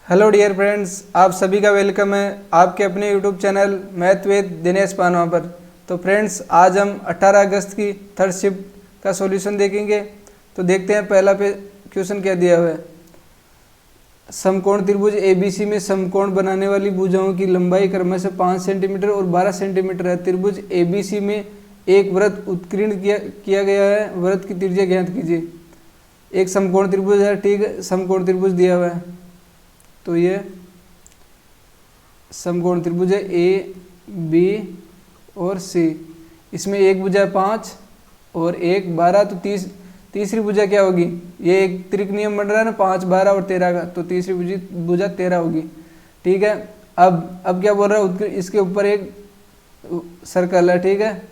Hello dear friends, आप सभी का वेलकम है आपके अपने YouTube channel math with Dinesh Panwa पर। तो फ्रेंड्स, आज हम 18 अगस्त की थर्ड शिफ्ट का सॉल्यूशन देखेंगे। तो देखते हैं पहला पे क्वेश्चन क्या दिया हुआ है। समकोण त्रिभुज एबीसी में समकोण बनाने वाली भुजाओं की लंबाई क्रमशः 5 सेंटीमीटर और 12 सेंटीमीटर है। त्रिभुज एबीसी में एक वृत्त उत्कीर्ण किया गया है। वृत्त की त्रिज्या ज्ञात कीजिए। एक समकोण त्रिभुज है, ठीक है, समकोण त्रिभुज दिया हुआ है। तो ये समकोण त्रिभुज है ए बी और सी। इसमें एक भुजा 5 और एक 12। तो तीसरी भुजा क्या होगी? ये एक त्रिक नियम बन रहा है ना, 5, 12 और 13 का। तो तीसरी भुजा 13 होगी, ठीक है। अब क्या बोल रहा है, इसके ऊपर एक सर्कल है, ठीक है।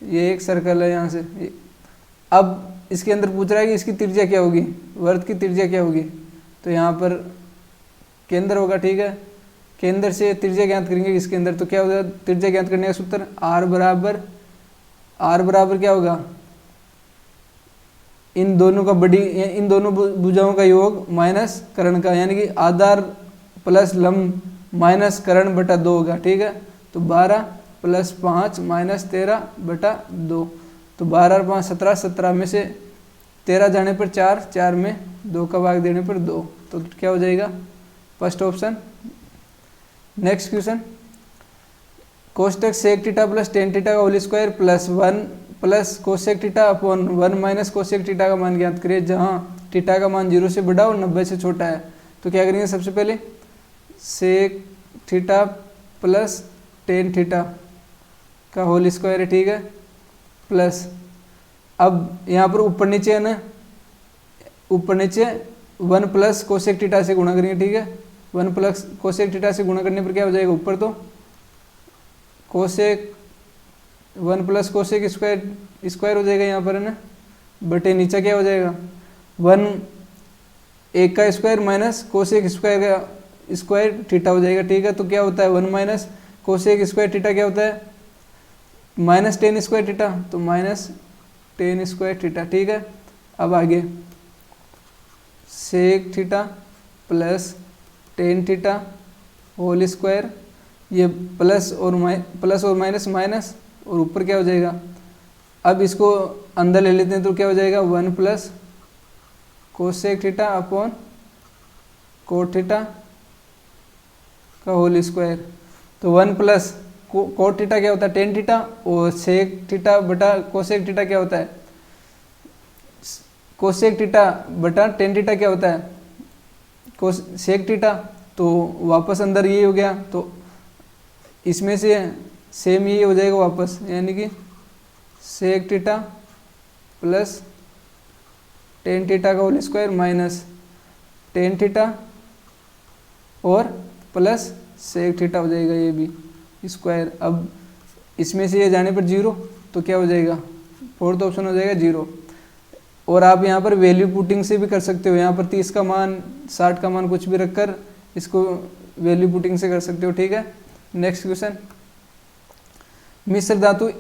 ये एक सर्कल है यहाँ से। अब इसके अंदर पूछ रहा है कि इसकी त्रिज्या क्या होगी, वृत्त की त्रिज्या क्या होगी। तो यहाँ पर केंद्र होगा, ठीक है। केंद्र से त्रिज्या ज्ञात करेंगे इसके अंदर। तो क्या होगा त्रिज्या ज्ञात करने का सूत्र? आर बराबर क्या होगा? इन दोनों भुजाओं का योग माइनस कर्ण का, यानी कि आधार प्लस लंब माइनस कर्ण बटा 2 होगा, ठीक है। तो 12 प्लस 5 माइनस 13 बटा 2। तो 12 और 5 17, 17 में से 13 जाने पर 4, 4 में 2 का भाग देने पर 2। तो क्या हो जाएगा? First option. नेक्स्ट क्वेश्चन, कोष्टक sec theta plus tan theta का whole square plus 1 plus cosec theta upon 1 minus cosec theta का मान ज्ञात करिए, जहाँ थीटा का मान 0 से बड़ा और 90 से छोटा है। तो क्या करेंगे? सबसे पहले sec theta plus tan theta का होल स्क्वायर है, ठीक है, प्लस अब यहाँ पर ऊपर नीचे है ना, ऊपर नीचे 1 प्लस कोसेक थीटा से गुणा करेंगे, ठीक है। 1 प्लस कोसेक थीटा से गुणा करने पर क्या हो जाएगा? ऊपर तो कोसेक 1 प्लस कोसेक स्क्वायर हो जाएगा यहाँ पर, है ना, बटे नीचे क्या हो जाएगा? 1 एक का स्क्वायर माइनस कोसेक स्क्वायर का स्क्वायर थीटा हो जाएगा, ठीक है। तो क्या होता है? 1 माइनस कोसेक स्क्वायर थीटा क्या होता है? Minus tan square theta. तो माइनस 10 स्क्वायर थीटा, ठीक है। अब आगे sec theta plus tan theta whole square, ये प्लस और माइनस माइनस, और ऊपर क्या हो जाएगा? अब इसको अंदर ले लेते हैं तो क्या हो जाएगा? 1 plus cosec theta upon cot theta का होल स्क्वायर। तो 1 प्लस कोट थीटा क्या होता है? टेन थीटा, और सेक थीटा बटा कोसेक थीटा क्या होता है? कोसेक थीटा बटा टेन थीटा क्या होता है? Sec theta. तो वापस अंदर ये हो गया, तो इसमें से सेम ये हो जाएगा वापस, यानी कि sec theta plus tan theta का whole square minus tan theta और प्लस सेक थीटा हो जाएगा ये भी स्क्वायर। अब इसमें से ये जाने पर 0, तो क्या हो जाएगा? फोर्थ ऑप्शन हो जाएगा 0। और आप यहाँ पर वैल्यू पुटिंग से भी कर सकते हो। यहाँ पर 30 का मान, 60 का मान कुछ भी रखकर इसको वैल्यू पुटिंग से कर सकते हो, ठीक है। नेक्स्ट क्वेश्चन, मिश्र धातु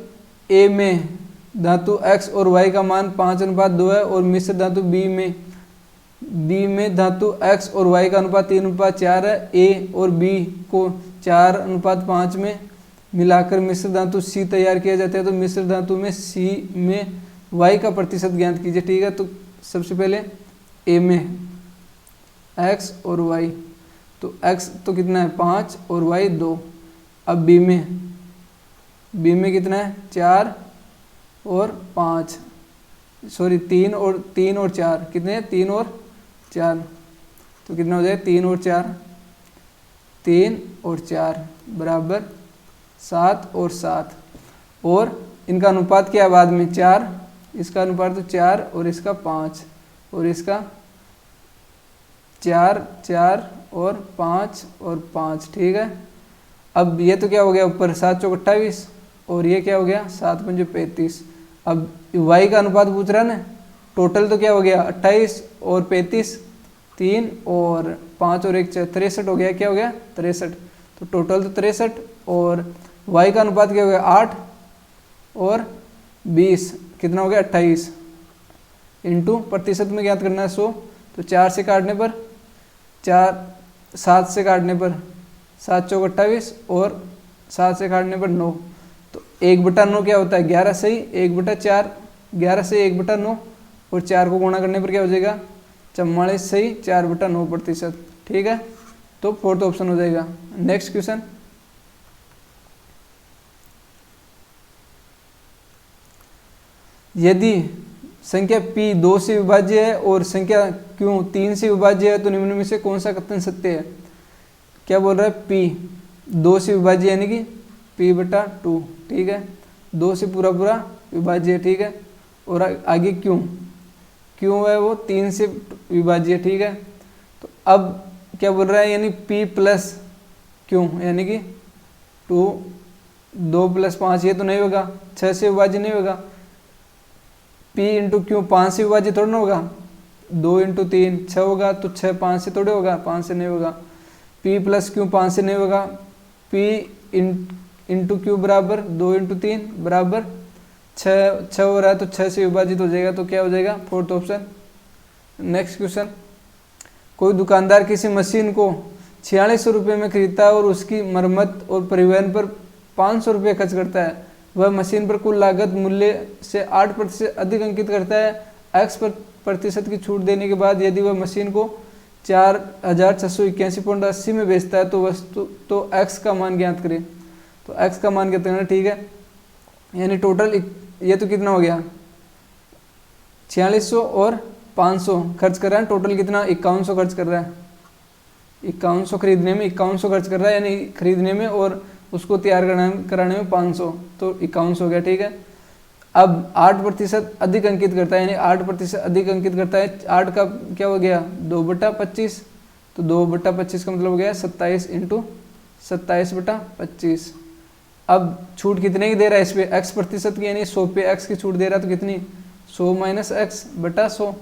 ए में धातु x और y का मान 5:2 है, और मिश्र धातु B में धातु x और y का अनुपात 3:4 है। A और B को 4:5 में मिलाकर मिश्र धातु C तैयार किया जाता है। तो मिश्र धातु में C में y का प्रतिशत ज्ञात कीजिए, ठीक है। तो सबसे पहले A में x और y, तो x तो कितना है? 5 और y 2। अब B में कितना है? 4 और 5, सॉरी 3 और 4 कितने हैं? 3 और 4। तो कितना हो जाएगा? 3 और 4 बराबर 7 और 7। और इनका अनुपात क्या है बाद में? 4, इसका अनुपात तो 4 और इसका 5, और इसका 4, 4 और 5 और 5, ठीक है। अब ये तो क्या हो गया? ऊपर 7 चौक 28, और ये क्या हो गया? 7 पंजे 35। अब y का अनुपात पूछ रहा है ना, टोटल तो क्या हो गया? 28 और 35, 3 और 5 और 1 63 हो गया। क्या हो गया? 63। तो टोटल तो 63, और y का अनुपात क्या हो गया? 8 और 20, कितना हो गया? 28 इंटू प्रतिशत में ज्ञात करना है 100। तो 4 से काटने पर 7 से काटने पर 7 चौक 28 और 7 से काटने पर 9, तो 1/9 क्या होता है 11 सही 1/4, 11 से 1/9 और 4 को गुणा करने पर क्या हो जाएगा 44 सही 4/9%। ठीक है, तो फोर्थ ऑप्शन हो जाएगा। नेक्स्ट क्वेश्चन, यदि संख्या p 2 से विभाज्य है और संख्या q 3 से विभाज्य है तो निम्न में से कौन सा कथन सत्य है। क्या बोल रहा है p 2 से विभाज्य यानी कि p/2, ठीक है, 2 से पूरा विभाज्य है, ठीक है, और आगे q है वो 3 से विभाज्य है, ठीक है। तो अब क्या बोल रहा है यानी p + q यानी कि 2 + 5 ये तो नहीं होगा, 6 से विभाज्य नहीं होगा। p × q 5 से विभाज्य थोड़ा ना होगा, 2 × 3 6 होगा, तो 6 5 से थोड़े होगा, 5 से नहीं होगा। p + q 5 से नहीं होगा, p × q बराबर 2 × 3 बराबर 6 हो रहा है, तो 6 से विभाजित हो जाएगा, तो क्या हो जाएगा फोर्थ ऑप्शन। नेक्स्ट क्वेश्चन, कोई दुकानदार किसी मशीन को 4600 रुपये में खरीदता है और उसकी मरम्मत और परिवहन पर 500 रुपये खर्च करता है। वह मशीन पर कुल लागत मूल्य से 8% अधिक अंकित करता है। x प्रतिशत की छूट देने के बाद यदि वह मशीन को 4681.80 में बेचता है तो x का मान ज्ञात करें। तो x का मान ज्ञात करना, ठीक है, यानी टोटल ये तो कितना हो गया 4600 और 500 खर्च कर रहा है, टोटल कितना 5100 खर्च कर रहा है, 5100 खरीदने में 5100 खर्च कर रहा है, यानी खरीदने में और उसको तैयार कराने में 500, तो 5100 हो गया, ठीक है। अब 8% अधिक अंकित करता है, यानी 8% अधिक अंकित करता है, 8 का क्या हो गया 2/25, तो 2/25 का मतलब हो गया 27 × 27/25। अब छूट कितने की दे रहा है इस पे x% की, यानी 100 पे x की छूट दे रहा है, तो कितनी 100 - x/100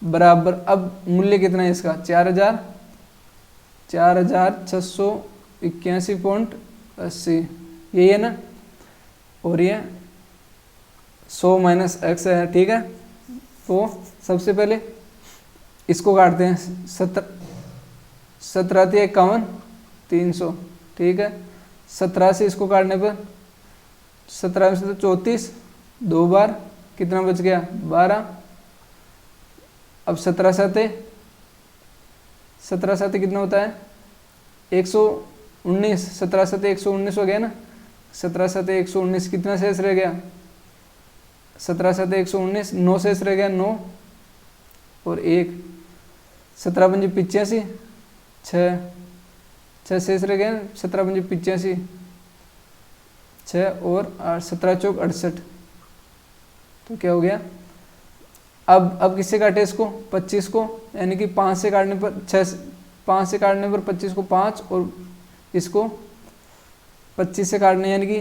बराबर, अब मूल्य कितना है इसका 4681.80 यही है ना, और ये 100 - x है, ठीक है। तो सबसे पहले इसको काटते हैं, 17 51 300, ठीक है। 17 से इसको काटने पर 17 से 34 2 बार कितना बच गया 12। अब 17 साते कितना होता है 119, 17 साते 119 हो गया ना, 17 साते 119 कितना शेष रह गया 17 साते 119, 9 शेष रह गया 9 और 1, 17 × 5 = 85, 6 शेष रह गया, 17 × 5 = 85, 6 और 8, 17 चौक 68, तो क्या हो गया। अब किससे काटे इसको 25 को, यानी कि 5 से काटने पर 5 से काटने पर 25 को 5 और इसको 25 से काटने, यानी कि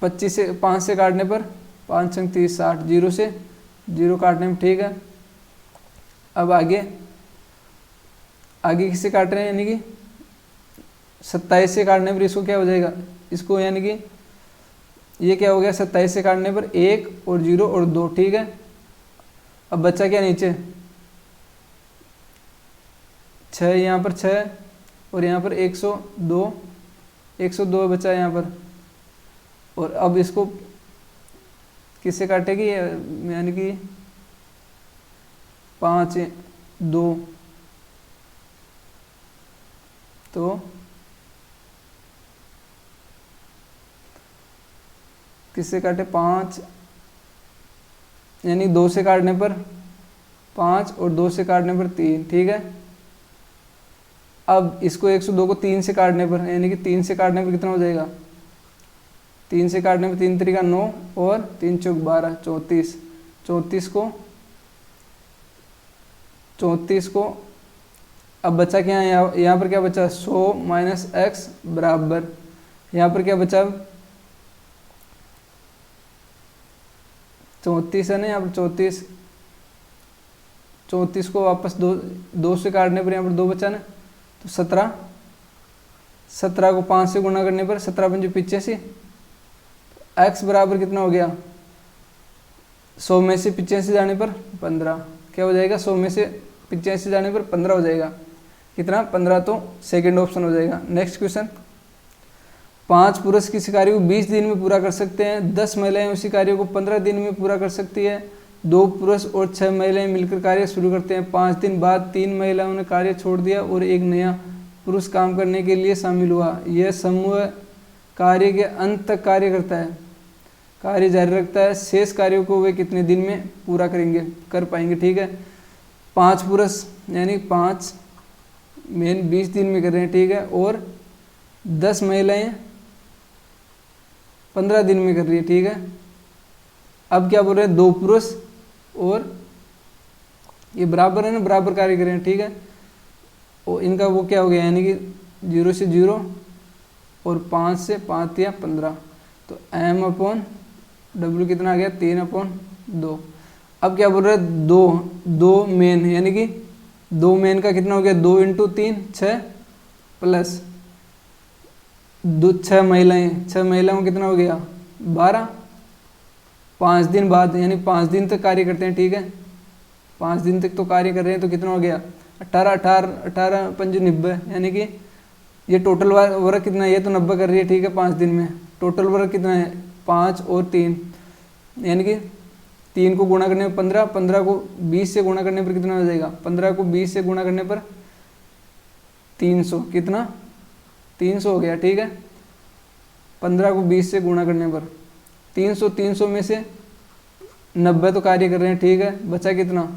25 से 5 से काटने पर 5 × 30 60, 0 से 0 काटने में, ठीक है। अब आगे किससे काट रहे हैं, यानी कि 27 से काटने पर इसको क्या हो जाएगा, इसको यानी कि ये क्या हो गया 27 से काटने पर 1 और 0 और 2, ठीक है। अब बचा क्या नीचे 6, यहाँ पर 6 और यहाँ पर 102 बचा यहाँ पर, और अब इसको किससे काटेगी, यानी कि 5 2, तो किससे काटे 5, यानी 2 से काटने पर 5 और 2 से काटने पर 3, ठीक है। अब इसको 102 को 3 से काटने पर, यानी कि 3 से काटने पर कितना हो जाएगा 3 से काटने पर 3 3 9 और 3 चौक 12, 34 को अब बचा क्या है, यहाँ पर क्या बचा 100 - x बराबर, यहाँ पर क्या बचा 34 है ना, यहाँ पर 34 को वापस 2 से काटने पर यहाँ पर 2 बचा ना, तो 17 को 5 से गुणा करने पर 17 × 5 = 85, x बराबर कितना हो गया 100 में से 85 जाने पर 15, क्या हो जाएगा 100 में से 85 से जाने पर 15 हो जाएगा। कितना 15, तो सेकंड ऑप्शन हो जाएगा। नेक्स्ट क्वेश्चन, 5 पुरुष किसी कार्य को 20 दिन में पूरा कर सकते हैं, 10 महिलाएं उसी कार्य को 15 दिन में पूरा कर सकती है। 2 पुरुष और 6 महिलाएं मिलकर कार्य शुरू करते हैं। 5 दिन बाद 3 महिलाओं ने कार्य छोड़ दिया और एक नया पुरुष काम करने के लिए शामिल हुआ। यह समूह कार्य के अंत तक कार्य करता है, कार्य जारी रखता है। शेष कार्यों को वे कितने दिन में पूरा कर पाएंगे। ठीक है, 5 पुरुष यानी 5 मेन 20 दिन में कर रहे हैं। ठीक है, और 10 महिलाएं 15 दिन में कर रही है। ठीक है, अब क्या बोल रहे हैं, 2 पुरुष और ये बराबर है ना, बराबर कार्य कर रहे हैं। ठीक है, और इनका वो क्या हो गया, यानी कि 0 से 0 और 5 से 5 या 15, तो m/w कितना आ गया, 3/2। अब क्या बोल रहे हैं, 2 मेन, यानी कि 2 मेन का कितना हो गया, 2 × 3 6 प्लस 6 महिलाएं, 6 महिलाओं कितना हो गया 12। 5 दिन बाद यानी 5 दिन तक कार्य करते हैं। ठीक है, 5 दिन तक तो कार्य कर रहे हैं, तो कितना हो गया 18 5 90, यानी कि ये टोटल वर्क कितना है, ये तो 90 कर रही है। ठीक है, 5 दिन में टोटल वर्क कितना है 5 और 3, यानी कि 3 को गुणा करने पर 15, 15 को 20 से गुणा करने पर कितना हो जाएगा, 15 को 20 से गुणा करने पर 300, कितना 300 हो गया। ठीक है, 15 को 20 से गुणा करने पर 300 में से 90 तो कार्य कर रहे हैं। ठीक है, बचा कितना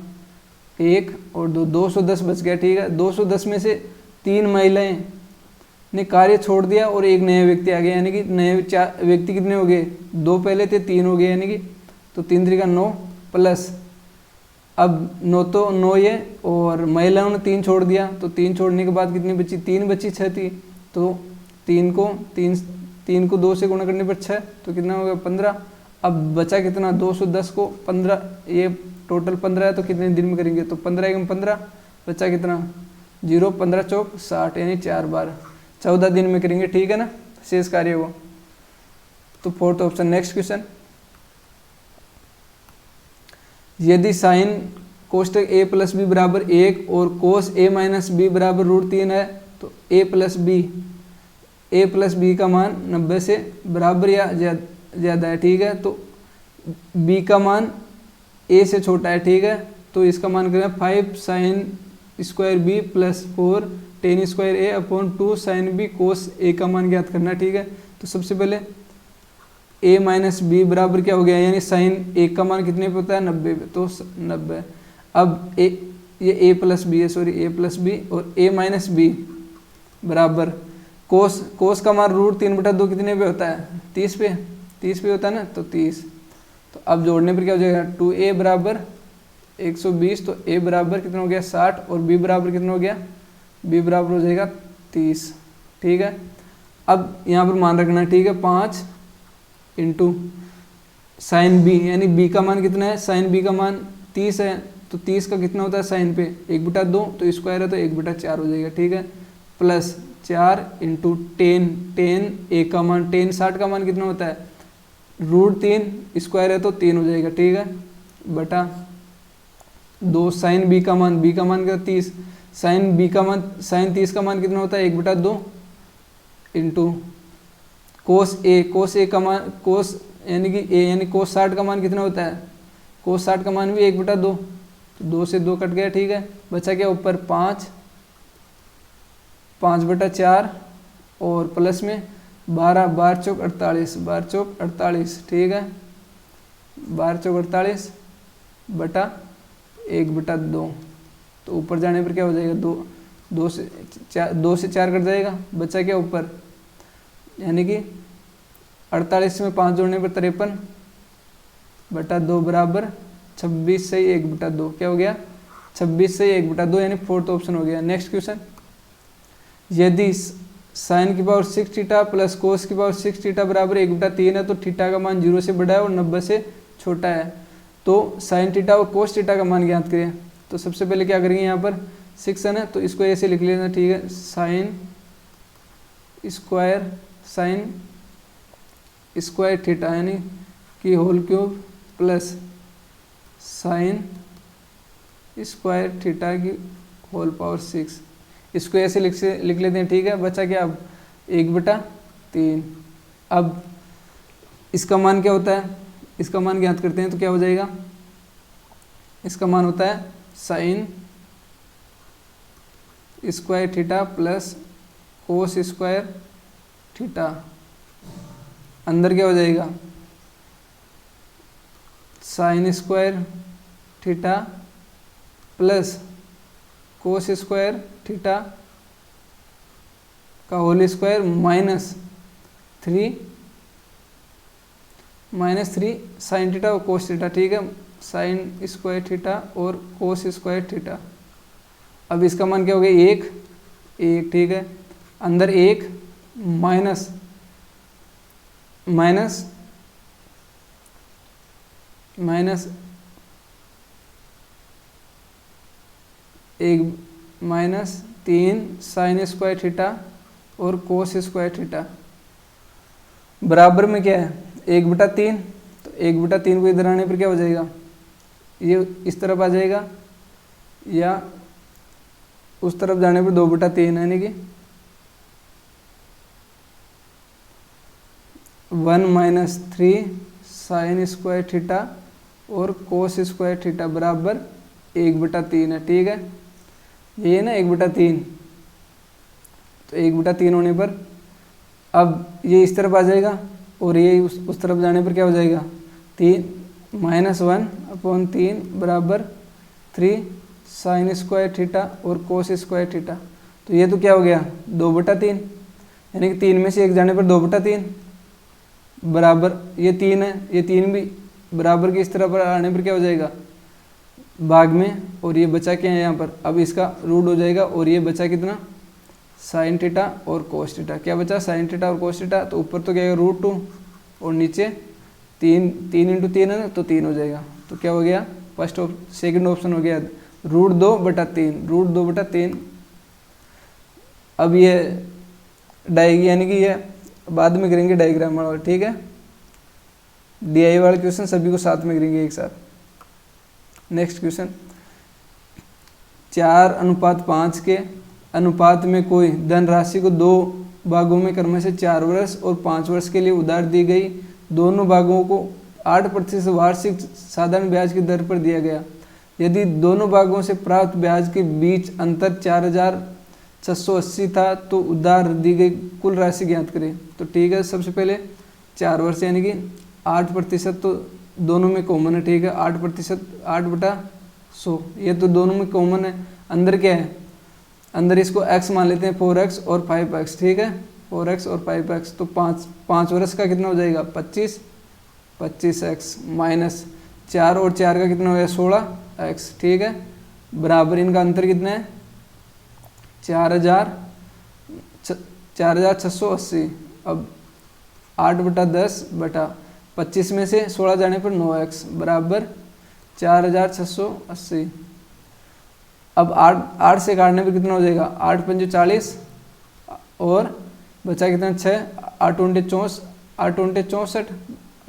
1 और 2, 210 बच गया। ठीक है, 210 में से 3 महिलाएं ने कार्य छोड़ दिया और एक नया व्यक्ति आ गया, यानी कि नए व्यक्ति कितने हो गए, 2 पहले थे 3 हो गए, यानी कि तो 3 3 9 प्लस अब 9 तो 9 ये, और महिलाओं ने 3 छोड़ दिया, तो 3 छोड़ने के बाद कितनी बची, 3 बची, 6 थी, तो 3 को 2 से गुणा करने पर 6, तो कितना हो गया 15। अब बचा कितना 210 को 15, ये टोटल 15 है, तो कितने दिन में करेंगे, तो 15 × 15 बचा कितना 0, 15 चौक 60, यानी 4 बार 14 दिन में करेंगे। ठीक है ना, शेष कार्य को। तो फोर्थ ऑप्शन। नेक्स्ट क्वेश्चन, यदि साइन कोष्टक a + b बराबर 1 और कोस a - b बराबर √3 है, तो a + b का मान 90 से बराबर या ज़्यादा है। ठीक है, तो b का मान a से छोटा है। ठीक है, तो इसका मान करें 5 sin square b + 4 tan square a/2 sin b cos a का मान ज्ञात करना। ठीक है, तो सबसे पहले a - b बराबर क्या हो गया, यानी साइन a का मान कितने पे होता है 90 पे, तो 90। अब ये a + b है, सॉरी a + b, और a - b बराबर कोस का मान √3/2 कितने पे होता है 30 पे होता है ना, तो 30। तो अब जोड़ने पर क्या हो जाएगा, 2a बराबर 120, तो a बराबर कितना हो गया 60, और b बराबर कितना हो गया, b बराबर हो जाएगा 30। ठीक है, अब यहाँ पर मान रखना। ठीक है, 5 × साइन b, यानी b का मान कितना है, साइन b का मान 30 है, तो 30 का कितना होता है साइन पे 1/2, तो स्क्वायर है तो 1/4 हो जाएगा। ठीक है, प्लस 4 × tan a का मान, tan 60 का मान कितना होता है √3, स्क्वायर है तो 3 हो जाएगा। ठीक है, बटा 2 साइन b का मान, क्या 30, साइन 30 का मान कितना होता है 1/2 × कोस a का मान, कोस यानी कि a यानी कोस 60 का मान कितना होता है, कोस 60 का मान भी 1/2, तो 2 से 2 कट गया। ठीक है, बचा क्या ऊपर 5/4 और प्लस में 12, 12 चौक 48, 12 चौक 48। ठीक है, 12 चौक 48 बटा 1/2, तो ऊपर जाने पर क्या हो जाएगा 2 से 4 कट जाएगा, बचा क्या ऊपर, यानी कि 48 में 5 जोड़ने पर 53/2 बराबर 26 से 1/2, क्या हो गया 26 से 1/2, यानी फोर्थ ऑप्शन हो गया। नेक्स्ट क्वेश्चन, यदि साइन की पावर 6 थीटा प्लस कोस की पावर 6 थीटा बराबर 1/3 है, तो थीटा का मान 0 से बड़ा है और 90 से छोटा है, तो साइन थीटा और कोस थीटा का मान ज्ञात करें। तो सबसे पहले क्या करेंगे, यहाँ पर 6 है ना, तो इसको ऐसे लिख लेना। ठीक है, साइन स्क्वायर थीटा यानी कि whole cube plus sine square theta की होल पावर 6, इसको ऐसे लिख लेते हैं, ठीक है। बचा क्या अब 1/3। अब इसका मान क्या होता है, इसका मान ज्ञात करते हैं तो क्या हो जाएगा, इसका मान होता है sign square theta plus cos square theta. अंदर क्या हो जाएगा, sign square theta plus cos square theta का होल स्क्वायर -3 साइन थीटा और कोस थीटा, ठीक है। साइन स्क्वायर थीटा और कोस स्क्वायर थीटा। अब इसका मान क्या हो गया, 1, ठीक है। अंदर 1 माइनस 3 साइन स्क्वायर थीटा और कोस स्क्वायर थीटा बराबर में क्या है 1/3। तो 1/3 को इधर आने पर क्या हो जाएगा, ये इस तरफ आ जाएगा, या उस तरफ जाने पर 2/3, यानी कि 1 - 3 साइन स्क्वायर थीटा और कोस स्क्वायर थीटा बराबर 1/3 है, ठीक है। ये है ना 1/3। तो 1/3 होने पर अब ये इस तरफ आ जाएगा और ये उस तरफ जाने पर क्या हो जाएगा, 3 -1/3 बराबर 3 साइन स्क्वायर थीटा और कोस स्क्वायर थीटा। तो ये तो क्या हो गया 2/3, यानी कि 3 में से एक जाने पर 2/3 बराबर ये 3 है, ये 3 भी बराबर के इस तरफ आने पर क्या हो जाएगा भाग में, और ये बचा क्या है यहाँ पर, अब इसका रूट हो जाएगा। और ये बचा कितना, साइन थीटा और कोस थीटा। क्या बचा, साइन थीटा और कोस थीटा। तो ऊपर तो क्या है √2 और नीचे 3 × 3 है ना, तो 3 हो जाएगा। तो क्या हो गया, सेकंड ऑप्शन हो गया √2/3। अब ये यानी कि ये बाद में करेंगे डायग्राम वाला, ठीक है। DI वाले क्वेश्चन सभी को साथ में करेंगे एक साथ। नेक्स्ट क्वेश्चन, 4:5 के अनुपात में कोई धनराशि को 2 भागों में क्रम से 4 वर्ष और 5 वर्ष के लिए उधार दी गई। दोनों भागों को 8% वार्षिक साधारण ब्याज की दर पर दिया गया। यदि दोनों भागों से प्राप्त ब्याज के बीच अंतर 4,680 था तो उधार दी गई कुल राशि ज्ञात करें। तो ठीक है, सबसे पहले 4 वर्ष यानी कि 8% तो दोनों में कॉमन है, ठीक है। 8% 8/100 ये तो दोनों में कॉमन है। अंदर क्या है, अंदर इसको x मान लेते हैं 4x और 5x, ठीक है। 4x और 5x तो 5 वर्ष का कितना हो जाएगा 25x माइनस 4 और 4 का कितना हो गया 16x, ठीक है। बराबर इनका अंतर कितना है 4,680। अब 8/10/25 में से 16 जाने पर 9x बराबर 4,680। अब 8 से काटने पर कितना हो जाएगा 8×5 = 40 और बचा कितना 6, 8×8 = 64,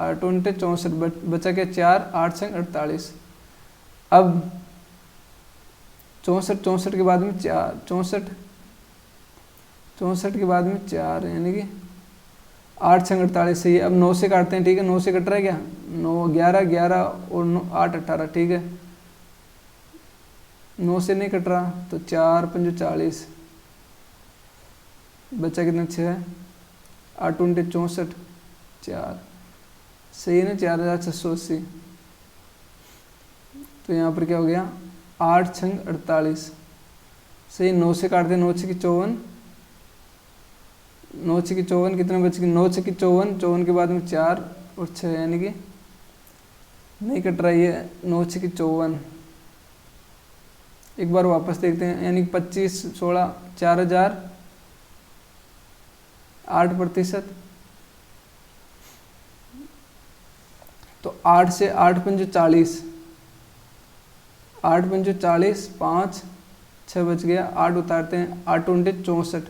8×8 = 64, बचा क्या 4, 8 × 48। अब 64 के बाद में 4, 64 के बाद में 4 यानी कि 8 × 48 सही है। अब 9 से काटते हैं, ठीक है। 9 से कट रहा है क्या, 9 11 11 और 9 8 18, ठीक है। 9 से नहीं कट रहा तो 4×5 = 40, बचा कितना 6, 8×8 = 64, 4 सही है ना 4,680। तो यहाँ पर क्या हो गया 8 × 48 सही। 9 से काटते हैं 9 × 6 = 54, 9 × 6 = 54 कितना बच गया 9 × 6 = 54, 54 के बाद में 4 और 6 यानी कि नहीं कट रहा है 9 × 6 = 54। एक बार वापस देखते हैं, यानी 25 16 4000 8%। तो 8 से 8×5 = 40, 8×5 = 40, 5 6 बच गया। 8 उतारते हैं 8×8 = 64,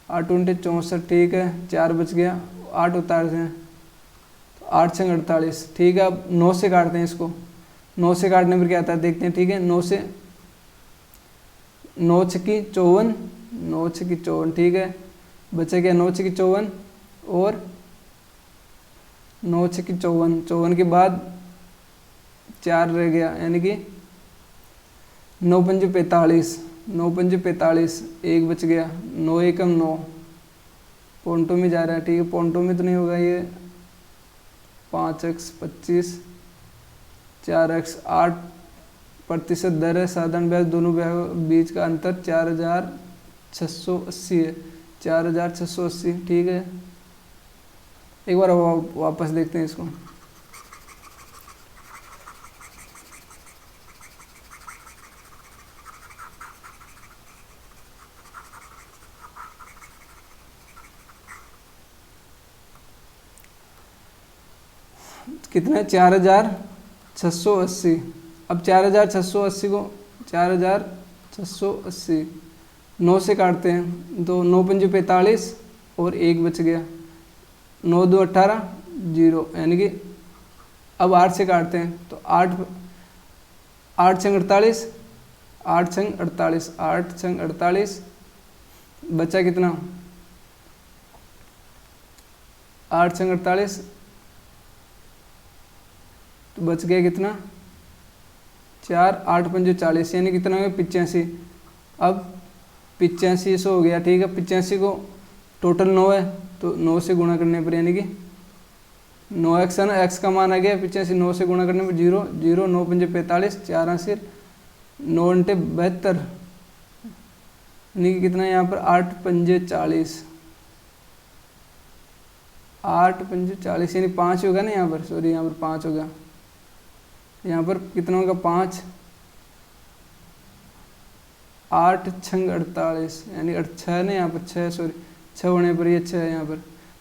8×8 = 64, ठीक है। 4 बच गया, 8 उतारते हैं तो 8 × 48, ठीक है। अब 9 से काटते हैं इसको 9 से काटने पर क्या आता है देखते हैं, ठीक है। 9 से 9 छक्की 54, 9 छक्की 54, ठीक है। बचा क्या 9 छक्की 54 और 9 छक्की 54, 54 के बाद 4 रह गया, यानी कि 9 पंजे 45, 9 पंजे 45, 1 बच गया, 9 एकम 9, पॉइंटों में जा रहा है, ठीक है। पॉइंटों में तो नहीं होगा ये, 5x 25, 4x 8% दर है, साधारण ब्याज दोनों बीच का अंतर 4680 है, 4680, ठीक है। एक बार वापस देखते हैं इसको। कितना है 4680। अब 4680 को 4680 9 से काटते हैं तो 9 पंजे 45 और 1 बच गया, 9 2 18 0, यानी कि अब 8 से काटते हैं तो 8 छंग 48, 8 छंग 48, 8 छंग 48, बचा कितना 8 छंग 48, तो बच गया कितना 4, 8 पंजे 40, यानी कितना हो गया 85। अब 8500 हो गया, ठीक है। 85 को टोटल 9 है तो 9 से गुणा करने पर, यानी कि 9x है ना, x का मान आ गया 85, 9 से गुणा करने पर 0 0, 9 पंजे 45, 4 आंसर 9 अंटे 72, यानी कि कितना है यहाँ पर 8 पंजे 40, 8 पंजे 40, यानी 5 होगा ना यहाँ पर, सॉरी यहाँ पर 5 होगा, यहाँ पर कितना होगा 5, 8 छंग 48, यानी 6 ना यहाँ पर 6, सॉरी 6 होने पर ये 6 है यहाँ पर,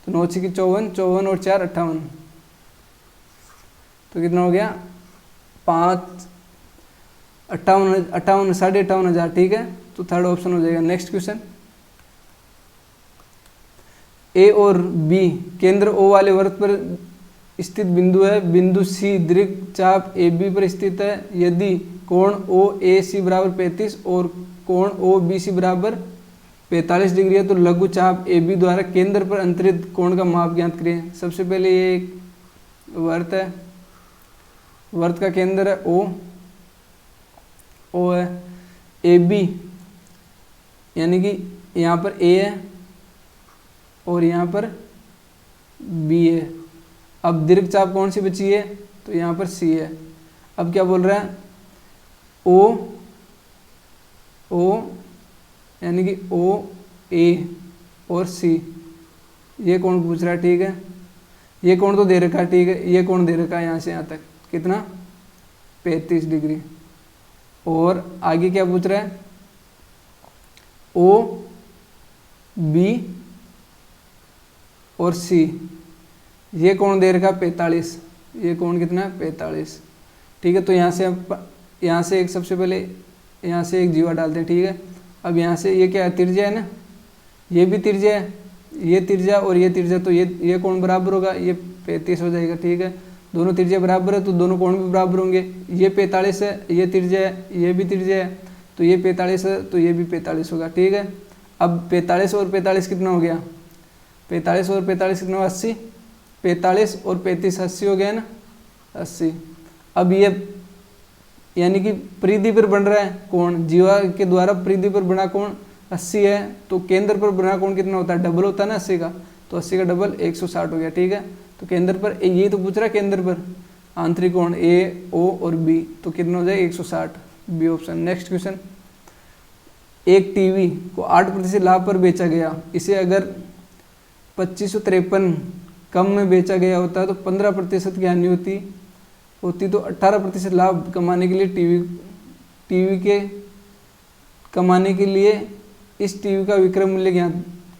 तो 9 छक्की 54, 54 और 4 58, तो कितना हो गया 5 58 58,585, ठीक है। तो थर्ड ऑप्शन हो जाएगा। नेक्स्ट क्वेश्चन, ए और बी केंद्र ओ वाले वृत्त पर स्थित बिंदु है, बिंदु सी दीर्घ चाप ए बी पर स्थित है। यदि कोण ओ ए सी बराबर 35 और कोण ओ बी सी बराबर 45 डिग्री है तो लघु चाप ए बी द्वारा केंद्र पर अंतरित कोण का माप ज्ञात करें। सबसे पहले ये एक वृत्त है, वृत्त का केंद्र है ओ है, ए बी यानी कि यहाँ पर ए है और यहाँ पर बी है। अब दीर्घ चाप कौन सी बची है, तो यहाँ पर सी है। अब क्या बोल रहा है, ओ यानी कि ओ ए और सी, ये कौन पूछ रहा है, ठीक है। ये कौन तो दे रखा है, ठीक है। ये कौन दे रखा है यहाँ से यहाँ तक कितना 35 डिग्री। और आगे क्या पूछ रहा है, ओ बी और सी, ये कौन दे रखा 45, ये कौन कितना है 45, ठीक है। तो यहाँ से एक सबसे पहले यहाँ से एक जीवा डालते हैं, ठीक है। अब यहाँ से ये क्या है, त्रिज्या है ना, ये भी त्रिज्या है, ये त्रिज्या और ये त्रिज्या, तो ये कोण बराबर होगा, ये 35 हो जाएगा, ठीक है। दोनों त्रिज्या बराबर है तो दोनों कोण भी बराबर होंगे। ये 45 है, ये त्रिज्या है, ये भी त्रिज्या है, तो ये 45 है तो ये भी 45 होगा, ठीक है। अब 45 और 45 कितना हो गया, 45 और 45 कितना हुआ 80, 45 और 35 80 हो गया ना 80। अब ये यानी कि परिधि पर बन रहा है कोण, जीवा के द्वारा परिधि पर बना कोण 80 है, तो केंद्र पर बना कोण कितना होता है, डबल होता है ना 80 का, तो 80 का डबल 160 हो गया, ठीक है। तो केंद्र पर ये तो पूछ रहा है, केंद्र पर आंतरिक कोण ए ओ और बी, तो कितना हो जाए 160, बी ऑप्शन। नेक्स्ट क्वेश्चन, एक टीवी को 8% लाभ पर बेचा गया, इसे अगर 2553 कम में बेचा गया होता है तो 15% की हानि होती तो 18% लाभ कमाने के लिए टीवी के कमाने के लिए इस टीवी का विक्रय मूल्य ज्ञात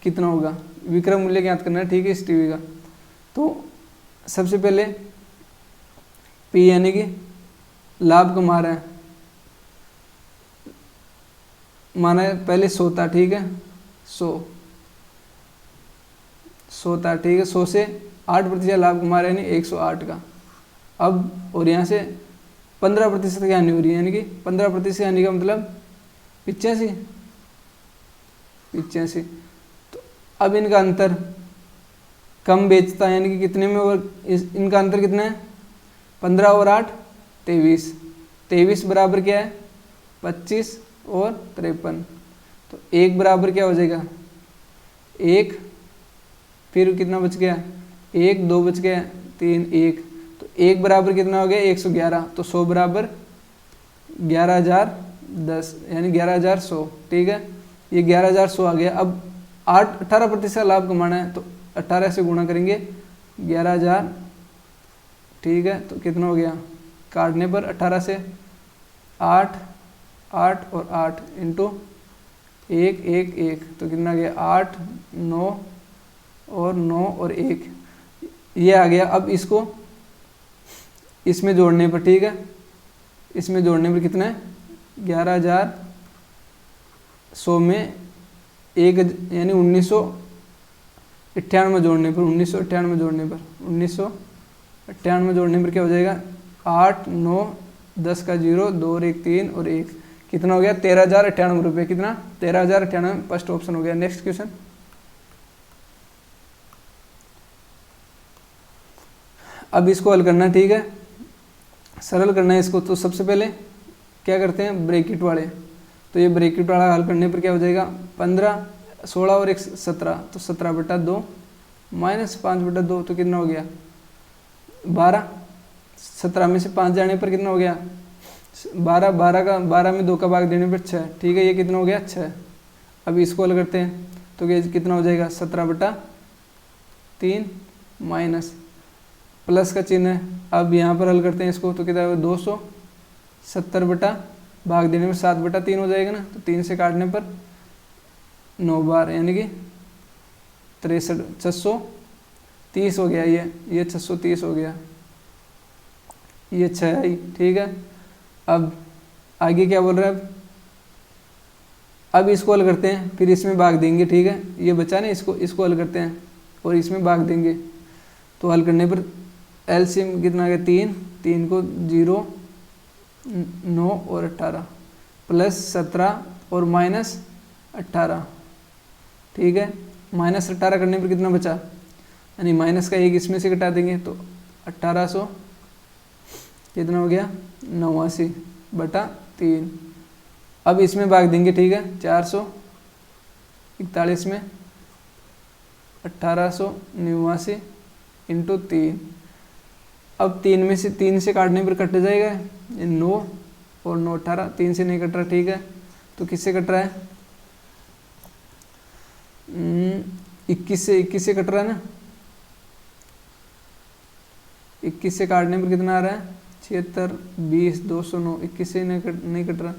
कितना होगा, विक्रय मूल्य ज्ञात करना है, ठीक है, इस टीवी का। तो सबसे पहले पी यानी कि लाभ कमा रहा है, माना है पहले 100 था, ठीक है, 100 था, ठीक है। 100 से 8% लाभ कमा रहे हैं, 108 का। अब और यहाँ से 15% की हानि हो रही है, यानी कि 15% हानि का मतलब 85। तो अब इनका अंतर कम बेचता है, यानी कि कितने में, और इनका अंतर कितना है, 15 और 8 23। 23 बराबर क्या है, 25 और 53। तो 1 बराबर क्या हो जाएगा, 1, फिर कितना बच गया, 1 2 बच गया, 3 1। तो 1 बराबर कितना हो गया, 111। तो 100 बराबर 11,010, यानी 11,100। ठीक है, ये 11,100 आ गया। अब 18% लाभ कमाना है, तो 18 से गुणा करेंगे 11,000। ठीक है, तो कितना हो गया, काटने पर 18 से 8 8 और 8 इंटू 1 1 1, तो कितना आ गया, 8 9 और 9 और 1, ये आ गया। अब इसको इसमें जोड़ने पर, ठीक है, इसमें जोड़ने पर कितना है, 11,100 में 1 यानी 1998 जोड़ने पर, 1998 जोड़ने पर, 1998 जोड़ने पर क्या हो जाएगा, 8 9 10 का 0 2 और 1 3 और 1, कितना हो गया, 13,098 रुपये। कितना, 13,098, फर्स्ट ऑप्शन हो गया। नेक्स्ट क्वेश्चन, अब इसको हल करना है। ठीक है, सरल करना है इसको। तो सबसे पहले क्या करते हैं, ब्रैकेट वाले। तो ये ब्रैकेट वाला हल करने पर क्या हो जाएगा, 15 16 और 1 17, तो 17/2 माइनस 5/2, तो कितना हो गया, 12। 17 में से 5 जाने पर कितना हो गया, 12। 12 में 2 का भाग देने पर 6। ठीक है, ये कितना हो गया, 6। अब इसको हल करते हैं, तो ये कितना हो जाएगा, 17/3 माइनस प्लस का चिन्ह है। अब यहाँ पर हल करते हैं इसको, तो कितना है, 270 भाग देने में 7/3 हो जाएगा ना। तो 3 से काटने पर 9 बार, यानी कि 63 630 हो गया। ये 630 हो गया, ये 6 आई। ठीक है, अब आगे क्या बोल रहा है, अब इसको हल करते हैं, फिर इसमें भाग देंगे। ठीक है, ये बचा ना, इसको हल करते हैं और इसमें भाग देंगे। तो हल करने पर एलसीएम कितना आ गया, 3 को 0 9 और 18 प्लस 17 और माइनस 18। ठीक है, माइनस 18 करने पर कितना बचा, यानी माइनस का 1 इसमें से घटा देंगे, तो 1800 कितना हो गया, 89/3। अब इसमें भाग देंगे। ठीक है, 441 में 1889 इंटू 3। अब 3 में से 3 से काटने पर कट जाएगा, 9 और 9 18, 3 से नहीं कट रहा। ठीक है, तो किससे कट रहा है, 21 से कट रहा है ना। 21 से काटने पर कितना आ रहा है, 76 20 209, 21 से नहीं कट रहा।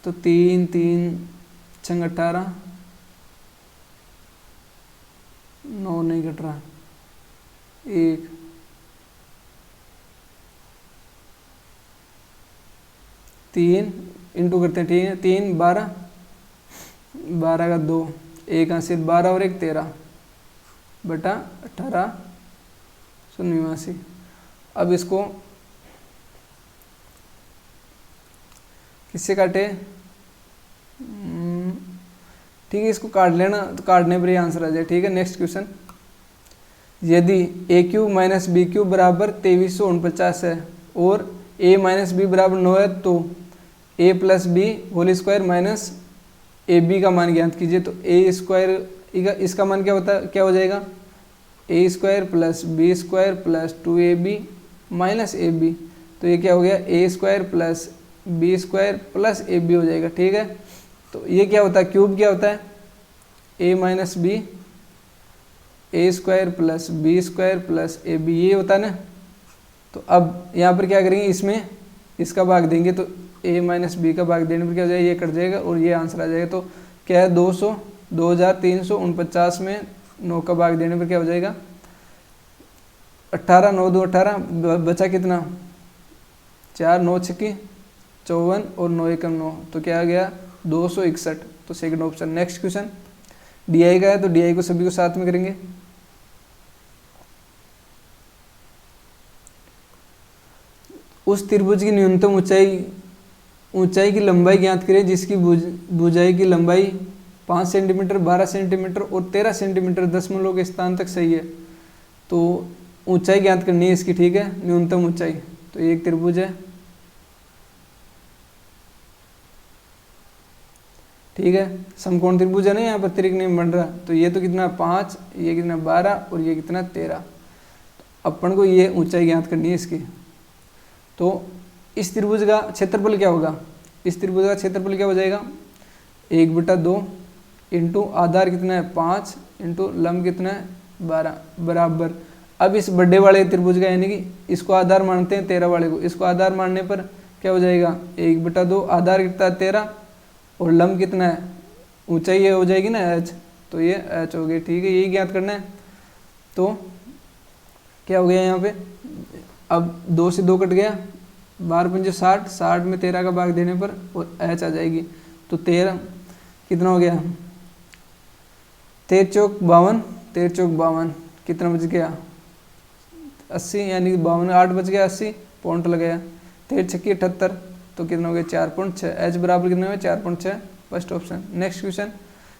तो 3 3 6 18, 9 नहीं कट रहा, 1 3 इंटू करते हैं। ठीक है, 3 12 12 का 2, 1 हासिल 12 और 1 13/1889। अब इसको किससे काटे, ठीक है, इसको काट लेना, तो काटने पर ये आंसर आ जाए। ठीक है, नेक्स्ट क्वेश्चन, यदि a³ माइनस b³ बराबर 2349 है और a माइनस b बराबर 9 है, तो a plus B whole square minus A B का मान ज्ञात कीजिए। तो a स्क्वायर, इसका मान क्या हो जाएगा, a square plus B square plus 2ab minus A B. तो ये क्या हो गया, a square plus B square plus A B हो जाएगा। ठीक है, तो ये क्या होता है, क्यूब क्या होता है, a minus B, A square plus B square plus A B, ये होता है ना। तो अब यहाँ पर क्या करेंगे, इसमें इसका भाग देंगे, तो a माइनस बी का भाग देने पर क्या हो जाएगा, ये कट जाएगा और ये आंसर आ जाएगा। तो क्या है, 2349 में 9 का भाग देने पर क्या हो जाएगा, 18 9 2 18, बचा कितना, 4 9 6 54 और 9 1 9, तो क्या आ गया 261। तो second option. Next question D I का है, तो डी आई को सभी को साथ में करेंगे। उस त्रिभुज की न्यूनतम ऊंचाई की लंबाई ज्ञात करें जिसकी भुजाई की लंबाई 5 सेंटीमीटर, 12 सेंटीमीटर और 13 सेंटीमीटर दशमलव के स्थान तक सही है। तो ऊंचाई ज्ञात करनी है इसकी, ठीक है, न्यूनतम ऊंचाई। तो ये एक त्रिभुज है, ठीक है, समकोण त्रिभुज है ना, यहाँ पर त्रिक नहीं बन रहा। तो ये तो कितना 5, ये कितना 12 और ये कितना 13। तो अपन को ये ऊंचाई ज्ञात करनी है इसकी। तो इस त्रिभुज का क्षेत्रफल क्या होगा? इस त्रिभुज का क्षेत्रफल क्या हो जाएगा? 1/2 इंटू आधार कितना है 5 इंटू लंब कितना है 12 बराबर। अब इस बड़े वाले त्रिभुज का यानी कि इसको आधार मानते हैं 13 वाले को, इसको आधार मानने पर क्या हो जाएगा 1/2, आधार कितना है 13 और लंब कितना है, ऊंचाई ये हो जाएगी ना h, तो ये h हो गई, ठीक है, यही ज्ञात करना है। तो क्या हो गया यहाँ पे, अब 2 से 2 कट गया, 12 पंजे 60, 60 में 13 का भाग देने पर और h आ जाएगी। तो 13 कितना हो गया, 13 चौक 52, 13 चौक 52 कितना बच गया 80, यानी कि 52 8 बच गया 80, पॉइंट लगाया। 13 छक्की 78, तो कितना हो गया 4.6, h बराबर कितना हुआ 4.6, first option. Next question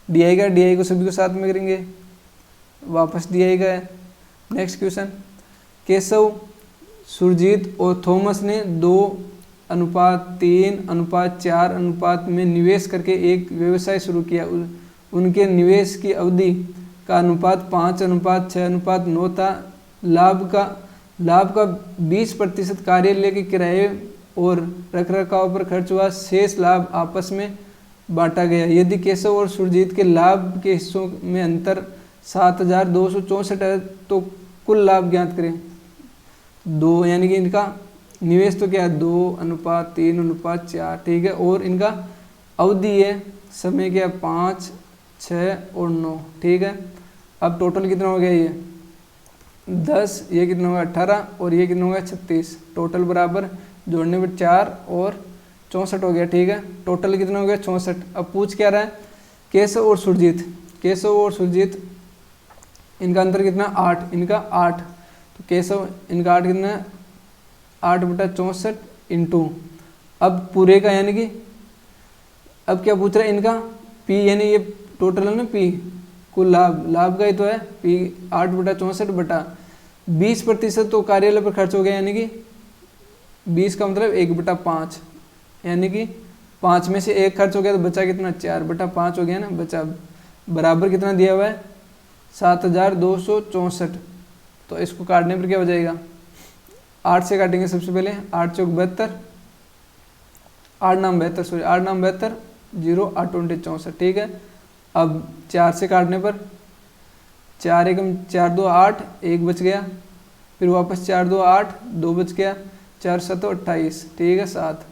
D का, डी को सभी को साथ में करेंगे, वापस डी का है। नेक्स्ट क्वेश्चन, केशव, सुरजीत और थॉमस ने 2:3:4 अनुपात में निवेश करके एक व्यवसाय शुरू किया। उनके निवेश की अवधि का अनुपात 5:6:9 था। लाभ का 20% कार्यालय के किराए और रखरखाव पर खर्च हुआ, शेष लाभ आपस में बांटा गया। यदि केशव और सुरजीत के लाभ के हिस्सों में अंतर 7,264 है तो कुल लाभ ज्ञात करें। 2 यानी कि इनका निवेश तो क्या है 2:3:4, ठीक है, और इनका अवधि है समय क्या 5, 6 और 9, ठीक है। अब टोटल कितना हो गया ये 10, ये कितना होगा 18 और ये कितना होगा 36, टोटल बराबर जोड़ने पर 4 और 64 हो गया, ठीक है। टोटल कितना हो गया 64। अब पूछ क्या रहा है, केशव और सुरजीत इनका अंतर कितना 8, इनका 8, तो केशव इनका 8 कितना है 8/64 इंटू, अब पूरे का यानी कि अब क्या पूछ रहा है इनका पी, यानी ये टोटल है ना पी, कुल लाभ का ही तो है पी 8/64/20%, तो कार्यालय पर खर्च हो गया, यानी कि 20 का मतलब 1/5, यानी कि 5 में से 1 खर्च हो गया तो बचा कितना 4/5 हो गया ना, बचा बराबर कितना दिया हुआ है 7,264। तो इसको काटने पर क्या हो जाएगा 8 से काटेंगे सबसे पहले, 8 चौक 72, 8 नाम 72, 0 8 64, ठीक है। अब 4 से काटने पर 4 एकम 4 2 8, 1 बच गया, फिर वापस 4 2 8, 2 बच गया, 4 7 28, ठीक है 7।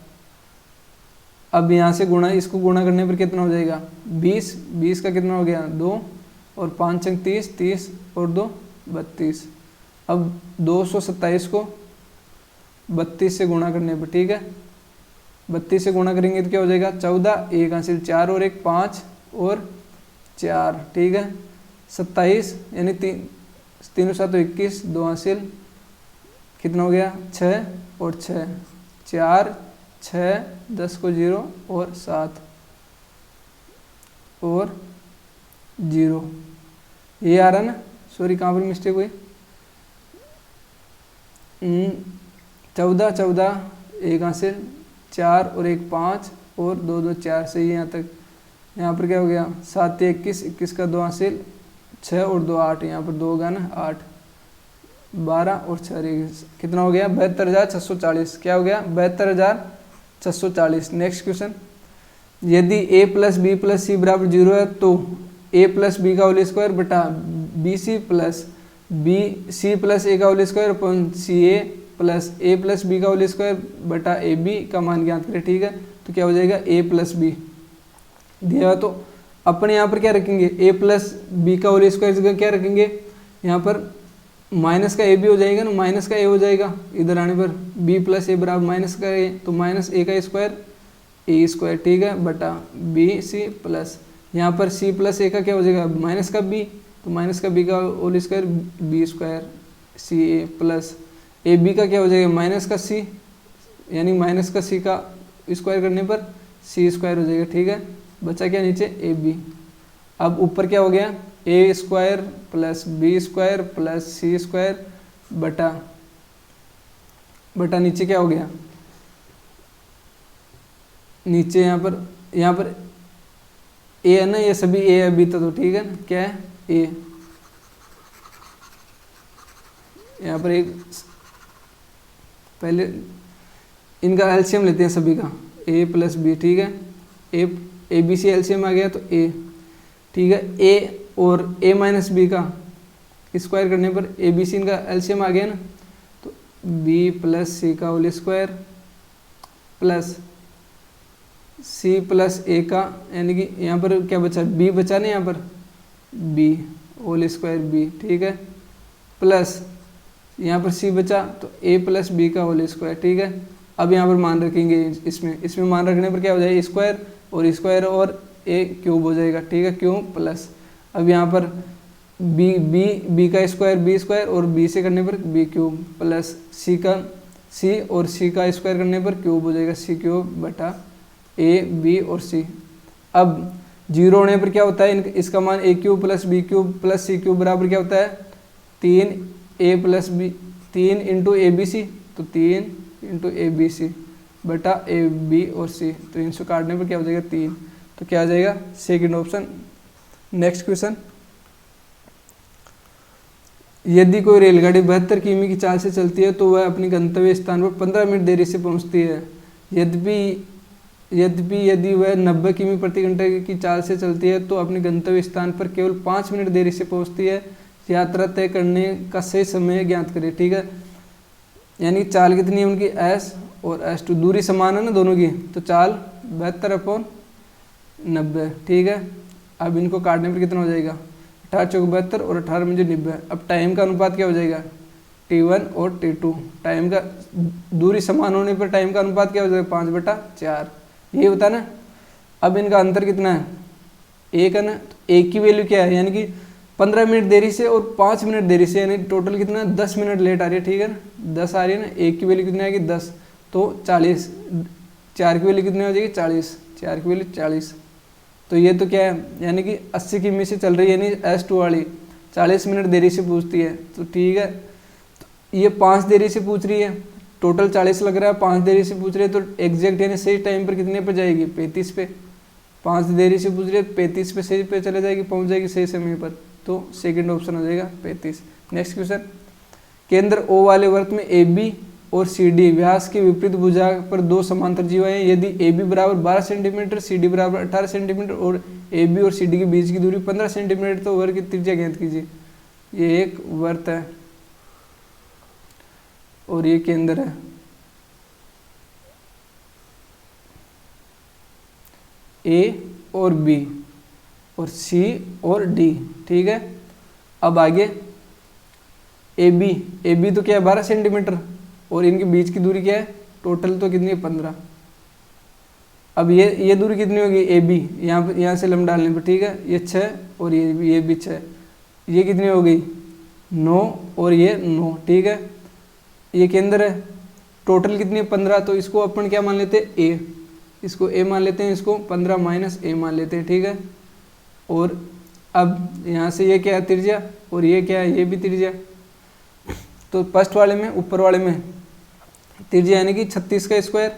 अब यहाँ से गुणा, इसको गुणा करने पर कितना हो जाएगा 20, 20 का कितना हो गया 2 और 5 अंक 30, 30 और 2 32। अब 227 को 32 से गुणा करने पर, ठीक है, 32 से गुणा करेंगे तो क्या हो जाएगा 14, 1 हासिल 4 और 1 5 और 4, ठीक है 27, यानी 3 7 21, 2 हासिल कितना हो गया 6 और 6, 4 6 10 को 0 और 7 और 0, ये आ रहा ना, सॉरी कहाँ पर मिस्टेक हुई, 14 14, 1 हासिल 4 और 1 5 और 2 2 4, सही है यहाँ तक। यहाँ पर क्या हो गया 7 21, 21 का 2 हासिल 6 और 2 8, यहाँ पर 2 होगा ना 8, 12 और 6 कितना हो गया 72,640, क्या हो गया 72,640। नेक्स्ट क्वेश्चन, यदि a + b + c = 0 है तो a + b का होल स्क्वायर बटा bc + c + a का whole square upon ca + a + b का होल स्क्वायर बटा ab का मान ज्ञात करें, ठीक है। तो क्या हो जाएगा a + b दिया हुआ, तो अपन यहाँ पर क्या रखेंगे a + b का होल स्क्वायर जगह क्या रखेंगे, यहाँ पर माइनस का a भी हो जाएगा ना, माइनस का a हो जाएगा, इधर आने पर b + a बराबर माइनस का a, तो -a का स्क्वायर a स्क्वायर, ठीक है, बटा bc प्लस यहाँ पर c + a का क्या हो जाएगा माइनस का b, तो माइनस का b का whole square b square ca plus ab का क्या हो जाएगा माइनस का c यानी माइनस का सी का स्क्वायर करने पर सी स्क्वायर हो जाएगा, ठीक है। बचा क्या नीचे ए बी। अब ऊपर क्या हो गया, A square plus B square plus C square बटा नीचे क्या हो गया, नीचे यहाँ पर ए है ना, ये सभी ए अभी तो ठीक है ना, क्या है ए। यहाँ पर एक पहले इनका एलसीएम लेते हैं सभी का, ए प्लस बी, ठीक है। ए बी सी एलसीएम आ गया तो ए, ठीक है। ए और ए माइनस बी का स्क्वायर करने पर ए बी सी इनका एलसीएम आ गया ना, तो बी प्लस सी का whole square plus C plus A का, यानी कि यहाँ पर क्या बचा, बी बचा ना, यहाँ पर बी होल स्क्वायर बी, ठीक है, प्लस यहाँ पर सी बचा तो ए प्लस बी का होल स्क्वायर, ठीक है। अब यहाँ पर मान रखेंगे, इसमें मान रखने पर क्या हो जाएगा, स्क्वायर और ए क्यूब हो जाएगा, ठीक है, क्यूब प्लस। अब यहाँ पर बी का स्क्वायर और बी से करने पर बी क्यूब प्लस सी और सी का स्क्वायर करने पर क्यूब हो जाएगा, सी क्यूब बटा ए बी और सी। अब जीरो होने पर क्या होता है, इसका मान A cube plus B cube plus C cube बराबर क्या होता है, 3 plus B, 3 into A B C, तो 3 इंटू ए बी सी बटा ए बी और सी, तो इनसे काटने पर क्या हो जाएगा 3, तो क्या आ जाएगा सेकंड ऑप्शन। नेक्स्ट क्वेश्चन, यदि कोई रेलगाड़ी 72 किमी की चाल से चलती है तो वह अपनी गंतव्य स्थान पर 15 मिनट देरी से पहुंचती है। यदि वह 90 किमी प्रति घंटे की चाल से चलती है तो अपने गंतव्य स्थान पर केवल 5 मिनट देरी से पहुंचती है। यात्रा तय करने का सही समय ज्ञात करें, ठीक है। यानी चाल कितनी है उनकी, एस और एस टू, दूरी समान है ना दोनों की, तो चाल 72/90, ठीक है। अब इनको काटने पर कितना हो जाएगा, 18 चौक 72 और 18 मुझे 90। अब टाइम का अनुपात क्या हो जाएगा, T1 और T2, टाइम का दूरी समान होने पर टाइम का अनुपात क्या हो जाएगा, 5/4, ये होता है ना। अब इनका अंतर कितना है, 1 है ना, तो 1 की वैल्यू क्या है, यानी कि 15 मिनट देरी से और 5 मिनट देरी से, यानी टोटल कितना है 10 मिनट लेट आ रही है, ठीक है ना, 10 आ रही है ना। 1 की वैल्यू कितनी आएगी 10, तो 40, 4 की वैल्यू कितनी हो जाएगी 40, 4 की वैल्यू 40, तो ये तो क्या है, यानी कि 80 किमी से चल रही है, यानी S2 वाली 40 मिनट देरी से पूछती है, तो ठीक है। तो ये 5 देरी से पूछ रही है, टोटल 40 लग रहा है, 5 देरी से पूछ रही है, तो एग्जैक्ट यानी सही टाइम पर कितने पे जाएगी, 35 पे। 5 देरी से पूछ रही है, 35 पे सही पे चले जाएगी, पहुंच जाएगी सही समय पर, तो सेकंड ऑप्शन हो जाएगा 35। नेक्स्ट क्वेश्चन, केंद्र O वाले वृत्त में AB और CD व्यास के विपरीत भुजा पर 2 समांतर जीवाएं हैं। यदि AB बराबर 12 सेंटीमीटर, CD बराबर 18 सेंटीमीटर और AB और CD के बीच की दूरी 15 सेंटीमीटर, तो वर्ग की त्रिज्या ज्ञात कीजिए। ये एक वृत्त है और ये केंद्र है, A और B और C और D, ठीक है। अब आगे AB तो क्या है 12 सेंटीमीटर और इनके बीच की दूरी क्या है, टोटल तो कितनी है 15। अब ये दूरी कितनी होगी AB, यहाँ से लंब डालने पर, ठीक है, ये 6 और ये भी 6, ये कितनी हो गई 9 और ये 9, ठीक है। ये केंद्र है, टोटल कितनी है 15, तो इसको अपन क्या मान लेते हैं A, इसको A मान लेते हैं, इसको 15 माइनस A मान लेते हैं, ठीक है। और अब यहाँ से ये क्या है त्रिज्या और ये क्या है, ये भी त्रिज्या। तो फर्स्ट वाले में, ऊपर वाले में त्रिज्या यानी कि 36 का स्क्वायर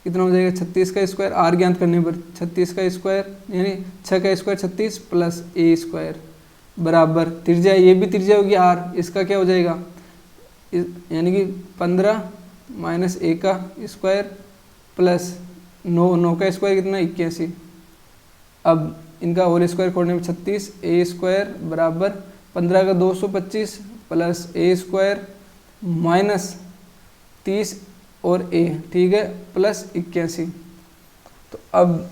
कितना हो जाएगा, 36 का स्क्वायर, R ज्ञात करने पर 36 का स्क्वायर यानी 6 का स्क्वायर 36 प्लस A स्क्वायर बराबर त्रिज्या, ये भी त्रिज्या होगी R, इसका क्या हो जाएगा, यानी कि 15 माइनस A का स्क्वायर प्लस 9 का स्क्वायर कितना 81। अब इनका होल स्क्वायर खोलने में 36, A स्क्वायर बराबर 15 का 225 प्लस A स्क्वायर माइनस 30 और A, ठीक है, प्लस 81। तो अब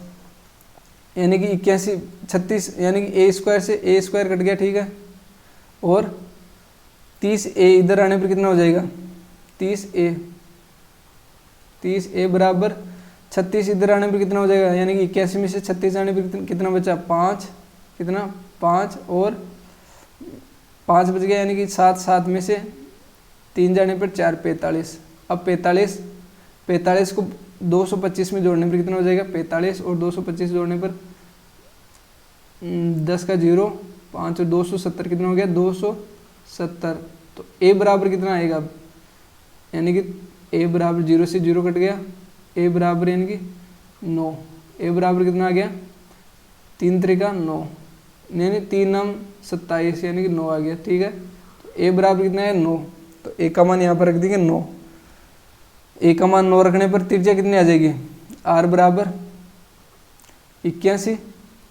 यानी कि 81 36 यानी कि A स्क्वायर से A स्क्वायर कट गया, ठीक है, और 30A इधर आने पर कितना हो जाएगा 30A बराबर 36 इधर आने पर कितना हो जाएगा, यानी कि 81 में से 36 आने पर कितना बचा 5, कितना 5 और 5 बच गया, यानी कि 7 में से 3 जाने पर 4 45। अब 45 45 को 225 में जोड़ने पर कितना हो जाएगा, 45 और 225 जोड़ने पर 10 का 0, 5 और 270 कितना हो गया, 270। तो ए बराबर कितना आएगा अब, यानी कि ए बराबर 0 से 0 कट गया, ए बराबर यानी कि 9, ए बराबर कितना आ गया, 3 त्रिका 9, यानी 3 9 27, यानी कि 9 आ गया। ठीक है, तो ए बराबर कितना है, 9। तो ए का मान यहाँ पर रख देंगे 9। ए का मान 9 रखने पर त्रिज्या कितनी आ जाएगी, आर बराबर 81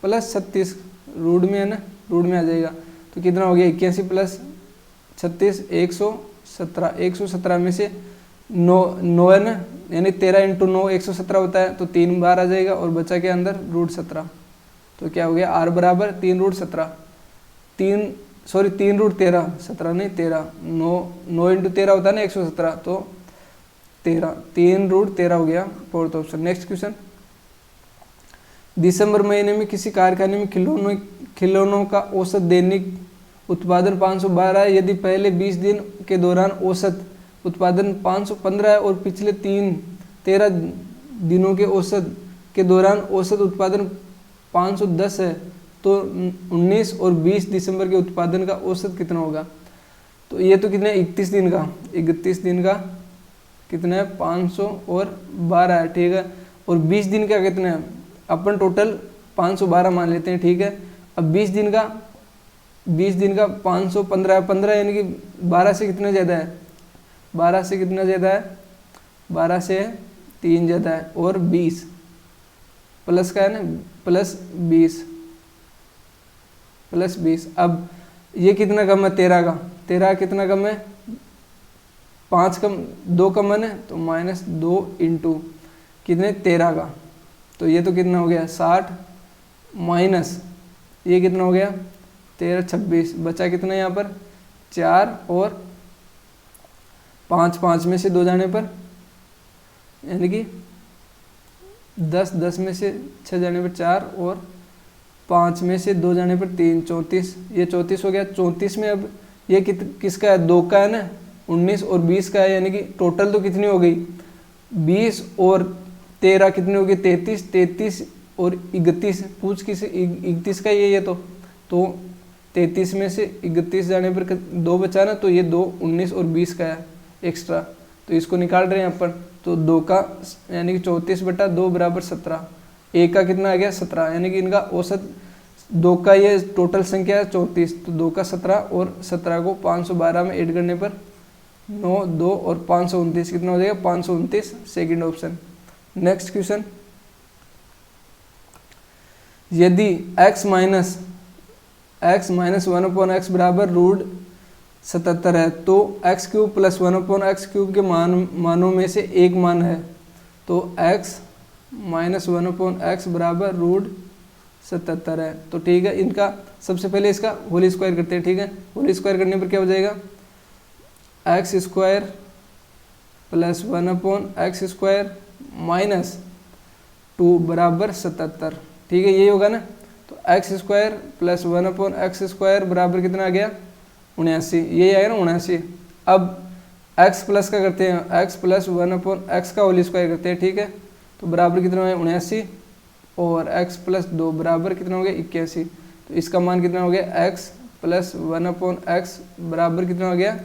प्लस 36, रूट में है ना, रूट में आ जाएगा। तो कितना हो गया, 81 प्लस 36 117, 117 में से 9 है ना, यानी 13 इंटू 9 117 होता है, तो 3 बार आ जाएगा और बचा के अंदर रूट 17। तो क्या हो गया, आर बराबर 3 रूट 17, 3 रूट 13, 17 नहीं 13, 9 इंटू 13 होता है ना 117, तो 13, 3 रूट 13 हो गया, फोर्थ ऑप्शन। नेक्स्ट क्वेश्चन, दिसंबर महीने में किसी कारखाने में खिलौनों का औसत दैनिक उत्पादन 512 है। यदि पहले 20 दिन के दौरान औसत उत्पादन 515 है और पिछले 13 दिनों के औसत के दौरान औसत उत्पादन 510 है, तो 19 और 20 दिसंबर के उत्पादन का औसत कितना होगा। तो ये तो कितना है, 31 दिन का, 31 दिन का कितना है, 512 है। ठीक है, और 20 दिन का कितना है, अपन टोटल 512 मान लेते हैं। ठीक है, अब 20 दिन का 515, 15 यानी कि 12 से कितना ज़्यादा है, 12 से कितना ज़्यादा है, 12 से 3 ज़्यादा है, और 20 प्लस का है ना, प्लस 20। अब ये कितना कम है, 13 का, 13 कितना कम है, 5 कम, 2 कम है ना, तो -2 इंटू कितने, 13 का, तो ये तो कितना हो गया 60, माइनस ये कितना हो गया 13 26, बचा कितना यहाँ पर 4 और 5, 5 में से 2 जाने पर यानी कि 10, 10 में से 6 जाने पर 4 और 5 में से 2 जाने पर 3, 34, ये 34 हो गया। 34 में अब ये किसका है, 2 का है ना, 19 और 20 का है, यानी कि टोटल तो कितनी हो गई 20 और 13 कितनी होगी 33, 33 और 31, पूछ किस 31 का ये तो 33 में से 31 जाने पर 2 बचा ना, तो ये 2 19 और 20 का है एक्स्ट्रा, तो इसको निकाल रहे हैं अपन। तो 2 का यानी कि 34/2 बराबर 17, 1 का कितना आ गया 17, यानी कि इनका औसत 2 का ये टोटल संख्या है 34, तो 2 का 17 और 17 को 512 में ऐड करने पर 9, 2 और 529 कितना हो जाएगा 529, सेकेंड ऑप्शन। नेक्स्ट क्वेश्चन, यदि x माइनस 1/x बराबर रूट 77 है, तो x³ प्लस 1/x³ के मानों में से एक मान है, तो x माइनस 1/x बराबर रूट 77 है। तो ठीक है, इनका सबसे पहले इसका होल स्क्वायर करते हैं। ठीक है, होल स्क्वायर करने पर क्या हो जाएगा, x² प्लस 1/x² माइनस 2 बराबर 77। ठीक है, यही होगा ना, तो x² प्लस 1/x² बराबर कितना आ गया 79, यही आएगा ना 79। अब x प्लस का करते हैं, x प्लस 1/x का होल स्क्वायर करते हैं। ठीक है, तो बराबर कितना है 79 और x प्लस 2 बराबर कितना हो गया 81, तो इसका मान कितना हो गया x प्लस 1/x बराबर कितना हो गया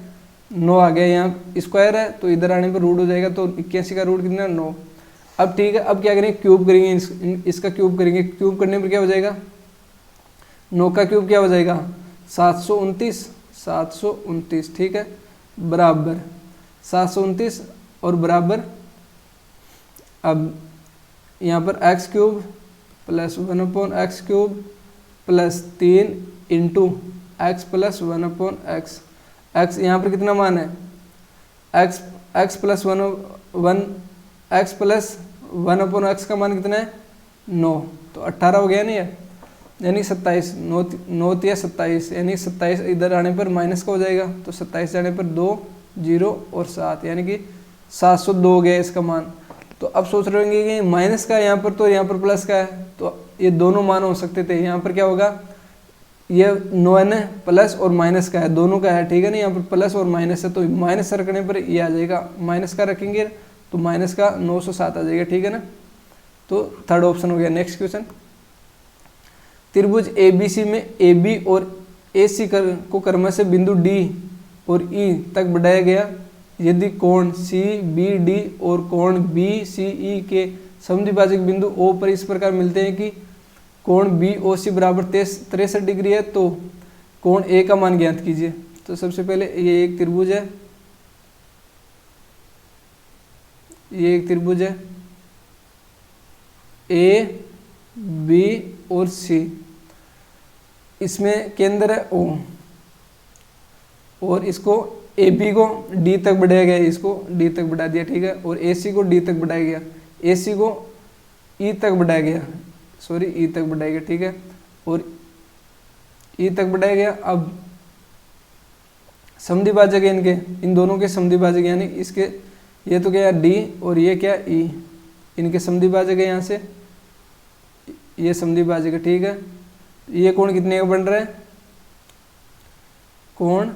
9 आ गया। यहाँ स्क्वायर है तो इधर आने पर रूट हो जाएगा, तो 81 का रूट कितना 9। अब ठीक है, अब क्या करेंगे, क्यूब करेंगे, इसका क्यूब करेंगे, क्यूब करने पर क्या हो जाएगा 9 का क्यूब क्या हो जाएगा 729। ठीक है, बराबर 729 और बराबर, अब यहाँ पर x³ plus 1/x³ plus 3 into x plus 1/x, x यहाँ पर कितना मान है x प्लस 1/x का मान कितना है 9, तो 18 हो गया नहीं है, यानी 27, 9 या 27, यानी 27 इधर आने पर माइनस का हो जाएगा, तो 27 जाने पर 2 0 और 7, यानी कि 702 हो गया इसका मान। तो अब सोच रहे होंगे कि माइनस का यहाँ पर, तो यहाँ पर प्लस का है, तो ये दोनों मान हो सकते थे। यहाँ पर क्या होगा, ये 9 है ना, प्लस और माइनस का है, दोनों का है। ठीक है ना, यहाँ पर प्लस और माइनस है, तो माइनस रखने पर ये आ जाएगा, माइनस का रखेंगे तो माइनस का 907 आ जाएगा, ठीक है ना। तो थर्ड ऑप्शन हो गया। नेक्स्ट क्वेश्चन, त्रिभुज ABC में AB और AC को क्रमशः से बिंदु D और E तक बढ़ाया गया यदि कोण CBD और कोण BCE के समद्विभाजक बिंदु O पर इस प्रकार मिलते हैं कि कोण BOC बराबर 63 डिग्री है, तो कोण A का मान ज्ञात कीजिए। तो सबसे पहले ये एक त्रिभुज है, ये एक त्रिभुज है A, B और C, इसमें केंद्र है O और इसको AB को D तक बढ़ाया गया, इसको D तक बढ़ा दिया, ठीक है। और AC को D तक बढ़ाया गया, AC को E तक बढ़ाया गया, सॉरी E तक बढ़ाया गया, ठीक है। और E तक बढ़ाया गया। अब समद्विभाजक है इनके, इन दोनों के समद्विभाजक यानी इसके, ये तो क्या D और ये क्या E, इनके समद्विभाजक है, यहाँ से ये समद्विभाजक है, ठीक है। ये कोण कितने का बन रहा है, कोण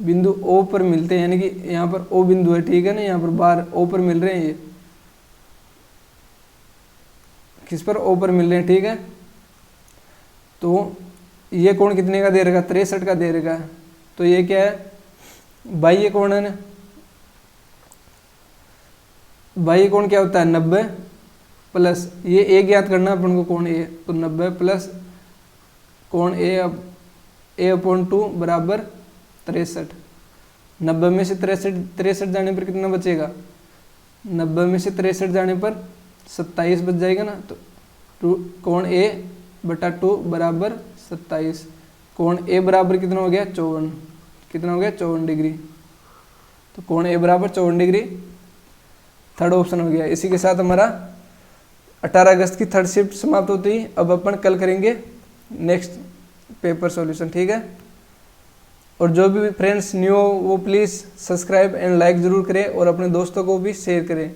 बिंदु O पर मिलते हैं, यानी कि यहाँ पर O बिंदु है, ठीक है ना, यहाँ पर बाहर O पर मिल रहे हैं, ये किस पर, O पर मिल रहे हैं, ठीक है। तो ये कोण कितने का दे रखा, 63 का दे रखा है। तो ये क्या है, बाह्य कोण है ना, बाह्य कोण क्या होता है 90 प्लस ये A ज्ञात करना अपन को, कोण A, तो 90 प्लस कोण A/2 बराबर 63। 90 में से 63 जाने पर कितना बचेगा, 90 में से 63 जाने पर 27 बच जाएगा ना। तो कोण A/2 बराबर 27, कोण A बराबर कितना हो गया 54, कितना हो गया 54 डिग्री। तो कोण A बराबर 54 डिग्री थर्ड ऑप्शन हो गया। इसी के साथ हमारा 18 अगस्त की थर्ड शिफ्ट समाप्त होती है। अब अपन कल करेंगे नेक्स्ट पेपर सॉल्यूशन, ठीक है। और जो भी फ्रेंड्स न्यू हो वो प्लीज़ सब्सक्राइब एंड लाइक ज़रूर करें और अपने दोस्तों को भी शेयर करें।